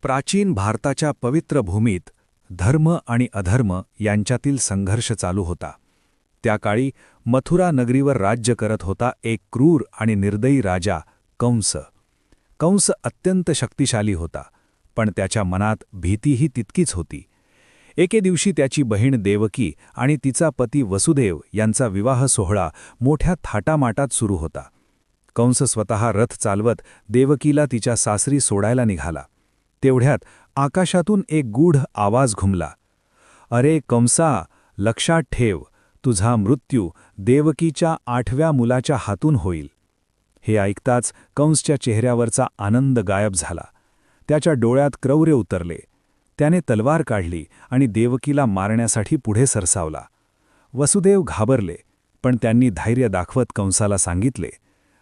प्राचीन भारताच्या पवित्र भूमीत धर्म आणि अधर्म यांच्यातील संघर्ष चालू होता. त्या काळी मथुरा नगरीवर राज्य करत होता एक क्रूर आणि निर्दयी राजा कंस. कंस अत्यंत शक्तिशाली होता, पण त्याच्या मनात भीतीही तितकीच होती. एके दिवशी त्याची बहीण देवकी आणि तिचा पती वसुदेव यांचा विवाह सोहळा मोठ्या थाटामाटात सुरू होता. कंस स्वतः रथ चालवत देवकीला तिच्या सासरी सोडायला निघाला. तेवढ्यात आकाशातून एक गूढ आवाज घुमला. "अरे कंसा, लक्षात ठेव, तुझा मृत्यू देवकीच्या 8व्या मुलाच्या हातून होईल." हे ऐकताच कंसच्या चेहऱ्यावरचा आनंद गायब झाला. त्याच्या डोळ्यात क्रौर्य उतरले. त्याने तलवार काढली आणि देवकीला मारण्यासाठी पुढे सरसावला. वसुदेव घाबरले, पण त्यांनी धैर्य दाखवत कंसाला सांगितले,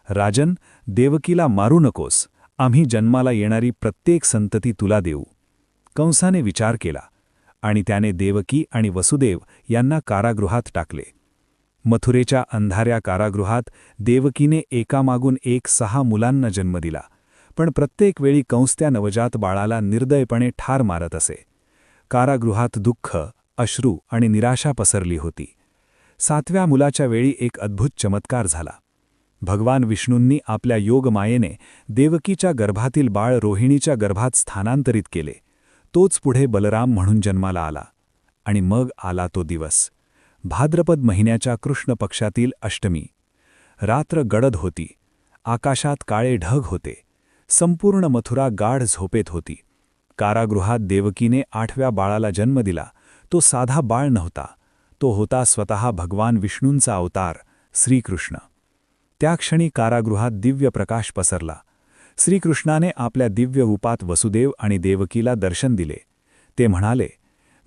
"राजन, देवकीला मारू नकोस. आम्ही जन्माला येणारी प्रत्येक संतती तुला देऊ." कंसाने विचार केला आणि त्याने देवकी आणि वसुदेव यांना कारागृहात टाकले. मथुरेच्या अंधाऱ्या कारागृहात देवकीने एकामागून एक 6 मुलांना जन्म दिला, पण प्रत्येक वेळी कंस त्या नवजात बाळाला निर्दयपणे ठार मारत असे. कारागृहात दुःख, अश्रू आणि निराशा पसरली होती. 7व्या मुलाच्या वेळी एक अद्भुत चमत्कार झाला. भगवान विष्णूंनी आपल्या योगमायेने देवकीच्या गर्भातील बाळ रोहिणीच्या गर्भात स्थानांतरित केले. तोच पुढे बलराम म्हणून जन्माला आला. आणि मग आला तो दिवस, भाद्रपद महिन्याच्या कृष्ण पक्षातील अष्टमी. रात्र गडद होती. आकाशात काळे ढग होते. संपूर्ण मथुरा गाढ झोपेत होती. कारागृहात देवकीने 8व्या बाळाला जन्म दिला. तो साधा बाळ नव्हता. तो होता स्वतः भगवान विष्णूंचा अवतार श्रीकृष्ण. त्या क्षणी कारागृहात दिव्य प्रकाश पसरला. श्रीकृष्णाने आपल्या दिव्य रूपात वसुदेव आणि देवकीला दर्शन दिले. ते म्हणाले,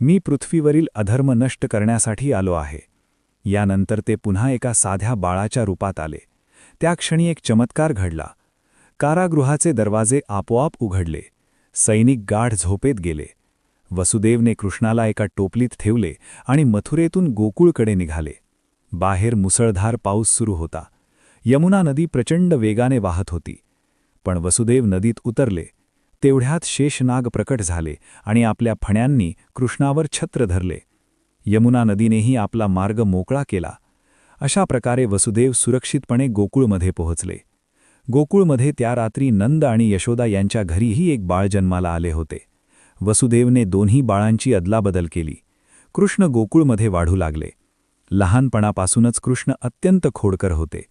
"मी पृथ्वीवरील अधर्म नष्ट करण्यासाठी आलो आहे." यानंतर ते पुन्हा एका साध्या बाळाच्या रूपात आले. त्या क्षणी एक चमत्कार घडला. कारागृहाचे दरवाजे आपोआप उघडले. सैनिक गाढ झोपेत गेले. वसुदेवने कृष्णाला एका टोपलीत ठेवले आणि मथुरेतून गोकुळकडे निघाले. बाहेर मुसळधार पाऊस सुरू होता. यमुना नदी प्रचंड वेगाने वाहत होती. पण वसुदेव नदीत उतरले. तेवढ्यात शेषनाग प्रकट झाले आणि आपल्या फण्यांनी कृष्णावर छत्र धरले. यमुना नदीनेही आपला मार्ग मोकळा केला. अशा प्रकारे वसुदेव सुरक्षितपणे गोकुळमध्ये पोहोचले. गोकुळमध्ये त्या रात्री नंद आणि यशोदा यांच्या घरीही एक बाळ जन्माला आले होते. वसुदेवने दोन्ही बाळांची अदलाबदल केली. कृष्ण गोकुळमध्ये वाढू लागले. लहानपणापासूनच कृष्ण अत्यंत खोडकर होते.